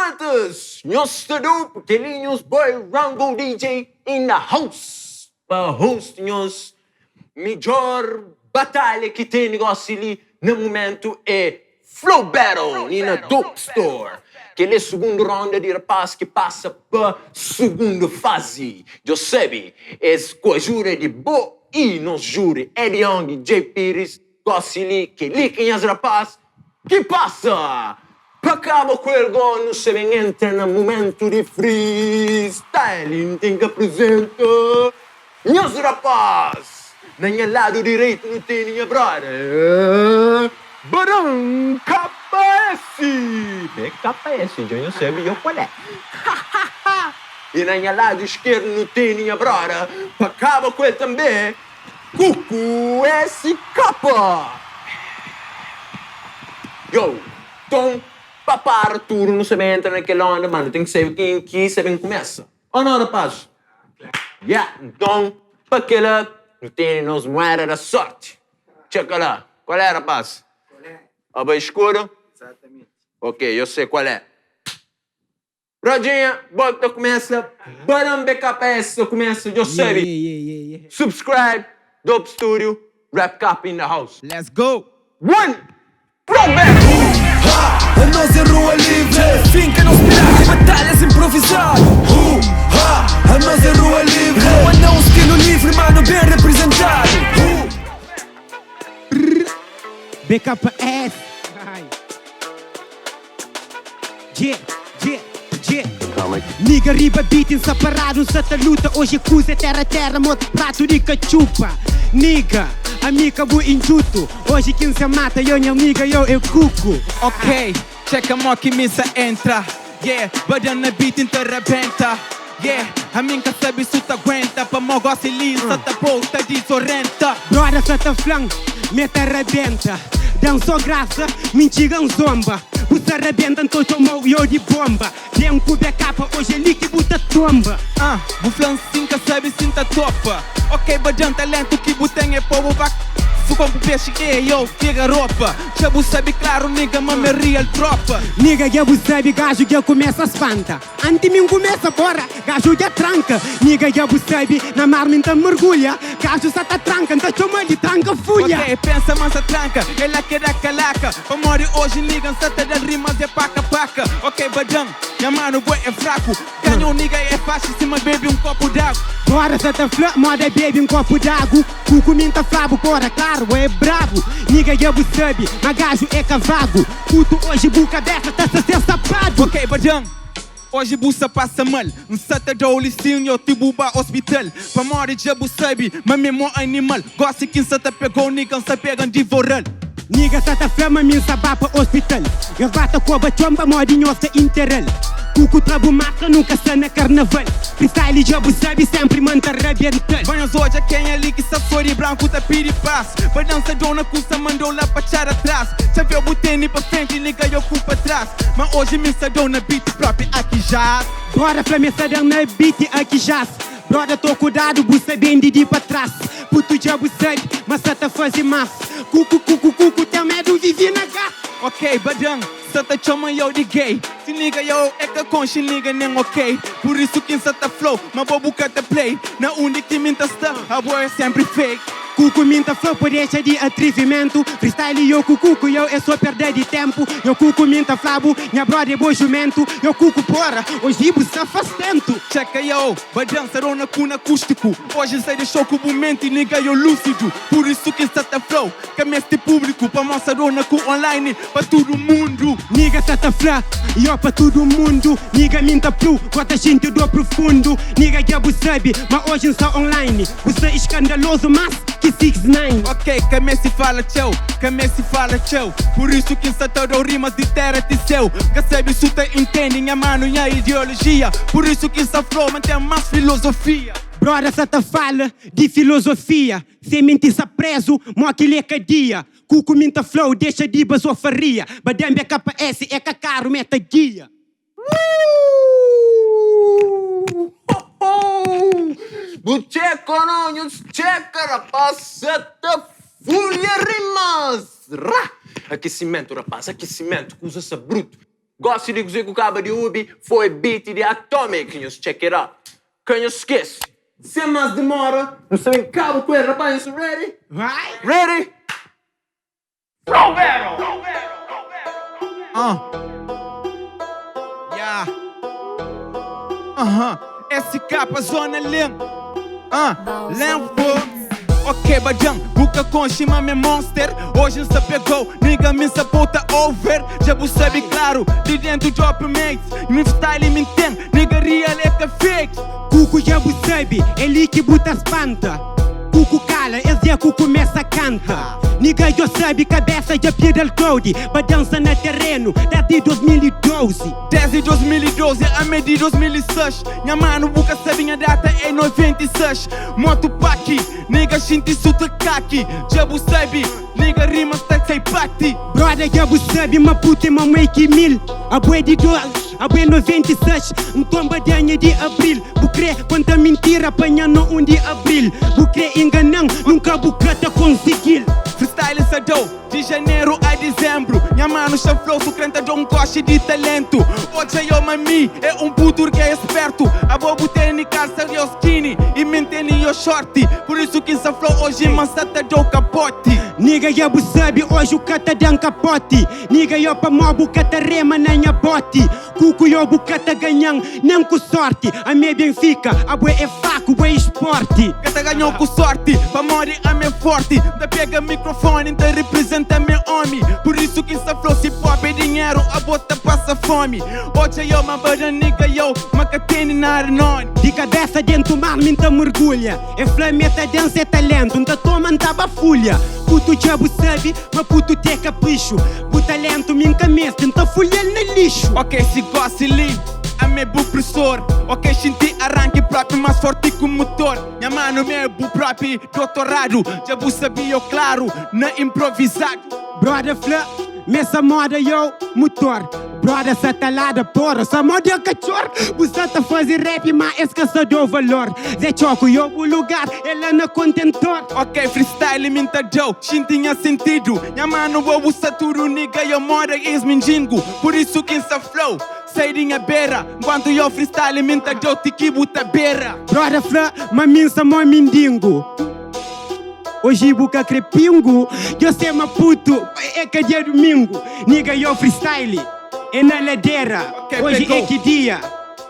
noites! Nós estamos pequeninos boy Rango DJ in the house. Para host nós, melhor batalha que tem negócio ali no momento é Flow Battle na Dope Store. Que é a segunda ronda de rapaz que passa para a segunda fase. Eu sei, é com a jura de Bo e nos júri Eddie Young e Jay Pires. Gosto ali que liquem as rapaz que passa. Acaba com ele não se vem entra no momento de freestyle. Tem que apresentar meus rapaz. Na minha lado direito não tem minha brother. Barão KS. BKS, já eu sei qual é. E na minha lado esquerdo não tem minha brother. Acaba com ele também. Cuco SK. Yo, então, papar tudo não se vem entrar naquela onda, mano. Tem que saber quem aqui se vem começa. Ou não, rapaz? Yeah, então, para aquela, não tem nos moeda da sorte. Checa lá. Qual é, rapaz? Qual é? Aba escuro? Exatamente. Ok, eu sei qual é. Rodinha, bota começa. Barão BKS começa, eu sei. Subscribe, Dope Studio, Rap Cup in the house. Let's go! One! Prometo! A nós é rua livre, finca não esperar, batalhas improvisadas. A nós é rua livre, rua não estilo livre, mano bem representado. BKS. Niga riba beat separado, sata luta. Hoje cusa terra, moto prato de cachupa. Niga, amiga bu injuto. Hoje quem se mata, eu minha amiga, eu cuco. Ok, checa mo que missa entra. Yeah, badana beat interrebenta. Yeah, a minha sabe se tu aguenta. Pa mo gosta li, sata volta de sorrenta. Brother sata flan, meta rebenta. Dançou graça, mentira zomba. Você arrebenta, então tomou eu de bomba. Tempo backup, hoje é líquido buta tomba. Buflan cinca sabe sinta topa. Ok, badan talento que butem é povo vac. Fu com peixe e eu pega roupa. Já bu sabe claro, nigga, mame real tropa. Nigga, já bu sabe gajo que começa a espanta. Antes mim começa bora, gajo já tranca. Nigga, já bu sabe, na marmita mergulha. Gajo só tá tranca, então chama de tranca fulha. Ok, pensa mansa tranca, ela quer a calaca. Pra morrer hoje, nigga, sata das rimas é paca. Ok, badam, minha mano, boi é fraco. Ganhou nigga é fácil, cima bebe copo d'água. Bora sata flã, moda bebe copo d'água. Cuco minta flabo, bora claro, é bravo. Nigga, já bu sabe, mas gajo é cavago. Puto hoje buca aberta, tá se ser sapado. Ok, badam. Hoje buça passa mal, sata da licinho, eu te buba hospital. Pra morrer já bu sabe, mas mesmo animal. Gosta que sata pegou, nigga, se pegam de voral. Nigga sata flama, min sabapa hospital. Eu bata com a bachomba, modinho se interel. Cuco trabo massa, nunca se na carnaval. Freestyle já bu sabe, sempre manta rebental. Banhos hoje quem é ali que se fori branco tá piripaz. Vai dança dona custa mandou lá pra char atrás. Já viu botene pra frente, nigga, eu culpa atrás. Mas hoje me dona beat próprio aqui já. Bora flamença na beat aqui já. Brother, tô cuidado, buça bem de pra trás. Puto já bu sabe, mas sata fazer massa. Cuco, tem medo de vir na gata. Ok, badang, sata chama eu de gay. Se liga eu, é que com se liga nem ok. Por isso que sata flow, mas vou buscar play. Na única que minta está, a boa é sempre fake. Cuco minta flow por deixa de atrevimento. Freestyle eu cuco, eu é só perder de tempo. Eu cuco minta flabo, minha brother é bom jumento. Eu cuco porra, hoje ibo se faz tento. Checa eu, badang sarona cuna acústico. Hoje sai de choco o momento e nigga eu lúcido. Por isso que sata flow, que este público. Pra mostrar sarona com online, pra todo mundo. Nigga sata flá, eu pra todo mundo. Nigga minta plu, bota gente do profundo. Nigga já bu sabe, mas hoje só online. Você é escandaloso, mas que 6ix9ine. Ok, que me se fala tchau. Por isso que sata dou rimas de terra de céu. Que sabe se tu entende, minha mano, minha ideologia. Por isso que essa flow mantém mais filosofia. Brother, sata fala de filosofia. Sem mentir, sa preso, mó que lê dia. Cuco minta flow, deixa de basofaria. Badem BKS, é que caro, meta guia. Bucheco não, checa, rapaz, sata fulha rimas. Aquecimento, rapaz, aquecimento, usa-se bruto. Gosto de cozer com cabo de Ubi, foi beat de Atomic. Can you check it out? Can you esquece? Sem mais demora, não sabem cabo com ele, rapaz, ready? Vai! Ready? Yeah. SK Zona Lim. Lempo. Ok, Bajang, buca com Shima me monster. Hoje se pegou, nigga me sapota over. Já você sabe claro, de dentro do drop mates. Me style me tem, nigga real é que fake. Cuco já sabe, ele que buta espanta. Cuco cala, esse é que começa a cantar. Nigga já sabe, cabeça já pira o code. Pra dança no terreno, desde 2012. Desde 2012 a medir 2006. Minha mano buca sabe minha data é 96. Moto paki, nigga shinti suta kaki. Já você sabe, nigga rima tá sem pati. Brother já sabe, uma puta e uma make mil. A bué de 96, tomba de ano de abril. Bucré quanta mentira apanhando 1 de abril. Bucré enganão, nunca bucata conseguir. Freestyle sadou, de janeiro a dezembro. Minha mano chaflou, sucrenta de coche de talento. Hoje eu mami, é puto que é esperto. A bobo tem calça e skinny e mantém o shorty. Por isso que chaflou hoje, mansata do capote. Nigga já sabe, hoje o cata dan capote. Nigga eu pa mobo cata rema na minha bote. Cuco eu bucata ganhang, não com sorte. A minha Benfica, a bué é faco, é esporte. Cata ganhou com sorte, pra morrer a minha forte. Da pega microfone, então representa meu homem. Por isso que chaflou, se pop é dinheiro, a bota passa fome. Hoje eu mabada nigga eu, macatene na arnone. De cabeça dentro mar, minta mergulha. É flameta, dança é talento, então toma taba fulha. Puto diabo sabe, mas puto tem capricho. O talento me encamesta, então fulha no lixo. Ok, se gosta ali, a meu professor. Ok, senti arranque próprio, mais forte que o motor. Minha mano, meu próprio doutorado. Já vou sabia, claro, na improvisado. Brother Flá, messa moda eu, motor. Brother, essa talada, porra, essa moda é cachorro. Você tá fazer rap, mas esquece do valor. Zé Choco, eu o lugar, ela não contentor. Ok, freestyle, minta Joe, tinha sentido. Minha mano, eu saturo, nigga, eu moro em mendigo. Por isso que essa flow, sairinha beira. Enquanto eu freestyle, minta Joe, te kibuta beira. Brother Flá, mas minha mó mendigo. Hoje buca crepingo, eu sei uma puto, é que dia domingo. Nigga, eu freestyle. É na ladeira, okay, hoje pegou. é que dia?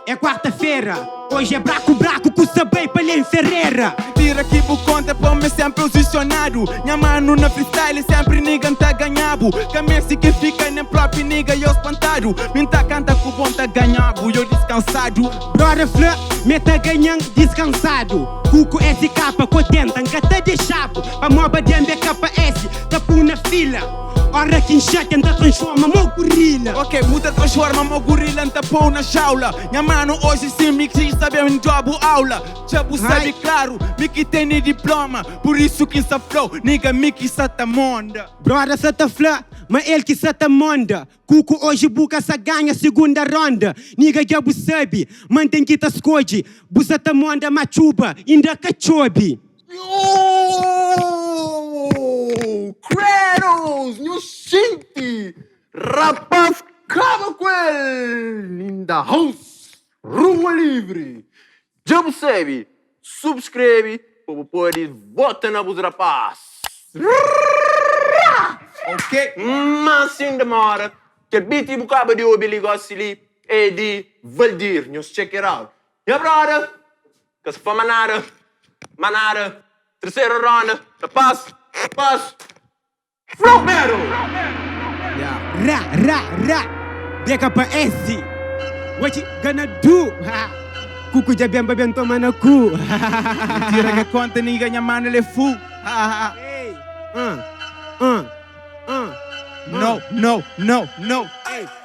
É quarta-feira, hoje é braco com sabei pra Len Ferreira. Tira que bu conta pra me sempre posicionado. Minha mano na freestyle sempre nigga tá ganhado. Camece que fica nem próprio nigga eu espantado. Minta canta com bom tá ganhado, eu descansado. Brother Flá, me tá ganhando descansado. Cuco SK, contenta, cata de chapo. A moba de KS, tá por na fila. Ora quem já tenta transforma mo gorila. Ok, muda transforma mo gorila tá pôr na jaula. Minha mano hoje sim me quis saber um job aula. Já você sabe claro, me que tem diploma. Por isso que essa flow, nigga me que sata monda. Brother sata Flá, mas ele que sata monda. Cuco hoje buca sa ganha segunda ronda. Nigga já sabe, mantém que tá escolhe. Busata monda machuba, ainda cachobe. Yo! Kratos! New Shinty! Rapaz, cava com ele! In the house! Rumo livre! Já sabe, subscreve para poder votar na voz rapaz! Ok? Mas sem demora, que beat e bocaba de obi ligou-se ali é de Valdir. Nos check it out. Yeah, brother! Que se for manada, terceira ronda, rapaz! Flow Battle! Ra. Deka pa esse. What you gonna do? Ha. Cuco já bem toma no cu. Tira que conta nigga, minha mano ele é full. Hey. No.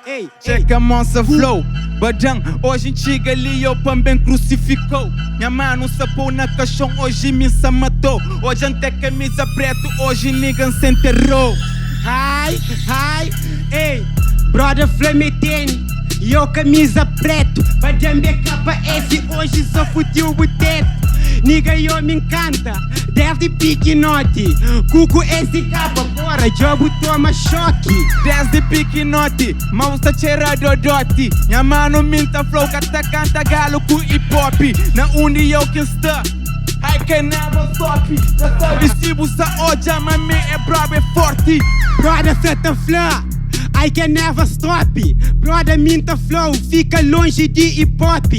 Ei. Checa a monsa flow. Badang, hoje chega ali eu também crucificou. Minha mano sapou na caixão, hoje me se matou. Hoje ante camisa preto, hoje nigga se enterrou. Hi. Ei. Brother Flame tem. Eu camisa preto. Badambe KS, hoje só futiu o teto. Nigga, eu me encanta, desde piquinote. Cuco esse capa, bora, jogo toma choque. Desde piquinote, mausa cheira dodoti. Minha mano minta flow, cata canta galo com hip hop. Na união que está, I can never stop. Nessa distribuição hoje, mami é brabo, é forte. Brother, seta flow, I can never stop. Brother, minta flow, fica longe de hip hop.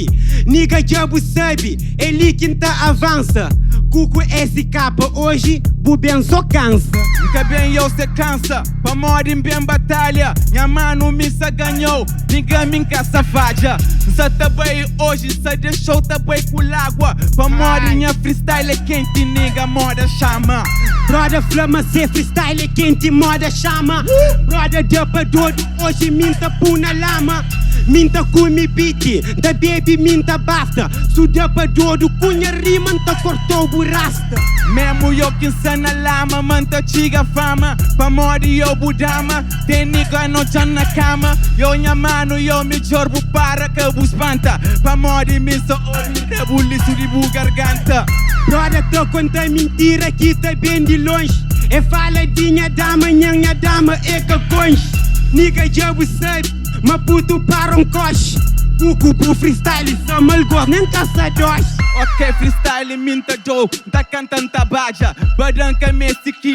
Nigga, diabo sabe, ele quinta avança. Cuco esse capa hoje, buben só cansa. Nunca bem eu se cansa, pra morrer bem batalha. Minha mano me se ganhou, ninguém me caça faja. Nsa também hoje, se deixou também com água. Pra morrer minha freestyle é quente, nigga, moda chama. Brother, flama se freestyle é quente, moda chama. Brother, deu pra dodo, hoje minta puna lama. Minta com mi beat, da baby minta basta. Suda pra dodo, cunha rima, tá cortou o rasta. Mesmo eu que ensina lama, manta chiga fama. Pra morrer eu budama, tem nigga no chan na cama. Eu minha mano, eu me jorbo para que eu espanta. Pra morrer me só ouve, rebuliço de bu garganta. Brother, tô contando mentira que tá bem de longe. É faladinha dama, nhanha dama, é cacões. Nigga, diabo sabe, mas puto para coche. Cuco pro freestyle, só malgor, nem caçadores. Ok, freestyle minta dough, tá cantando tabaja. Badanca me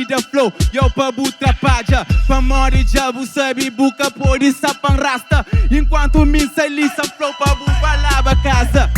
da flow, eu pra butra paja. Pra morrer diabo sabe, buca por isso pan rasta. Enquanto me sai lisa flow, pra buba lava casa.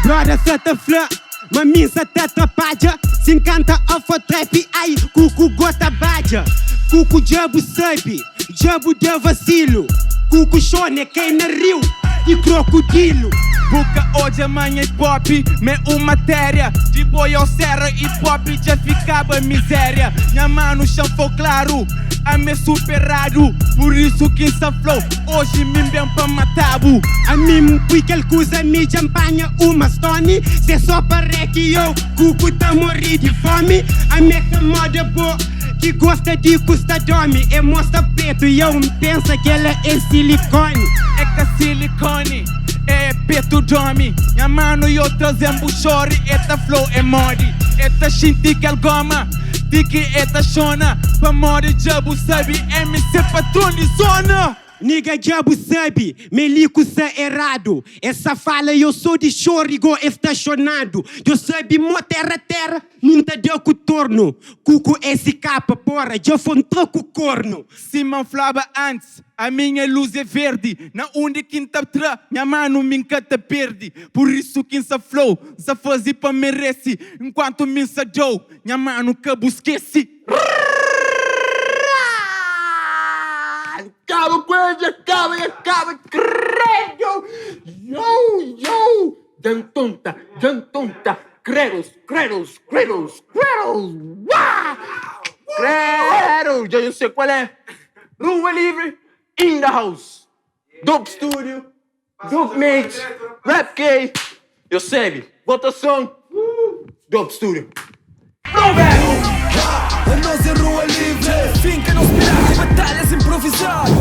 Brother, seta flow, mas minha teta paja. Se encanta alfa trap, ai, cuco gota baja. Cuco diabo sabe, diabo de vacilo. Cuco chone, quem na rio e crocodilo. Buca hoje amanhã hip hop, me uma matéria. De boi ao serra hip hop já ficava miséria. Minha mano chanfou claro, a me superado. Por isso que essa flow, hoje me bem pra matabo. A mim fui que coisa me champanha uma stone. Se só para que eu, cuco tá morri de fome. A minha moda boa, que gosta de custa dorme. É moça preto e eu penso que ela é silicone. É que silicone, é peto dorme. Minha mano eu trazendo chore, eta flow é modi. Eta shinti que goma, tiki eta shona. Pra morrer diabo sabe, MC patronizona. Nigga, diabo sabe, melico sa errado. Essa fala eu sou de chorigo estacionado. Eu sabe mo terra, minta deu contorno. Cuco esse capa, porra, já foi um troco corno. Se man flava antes, a minha luz é verde. Na onde quinta tra, minha mano me encanta perde. Por isso que essa flow, essa fase pra merece. Enquanto me sa Joe, minha mano que busquece. Acaba coisa, acaba, credo! Yo! Jantonta, credos! Uau! Credo! Já eu sei qual é. Rua Livre, in the house. Dope Studio, Dope Mix, Rap K. Eu sei, votação, Dope Studio. A nós é Rua Livre, finca não se batalhas improvisadas.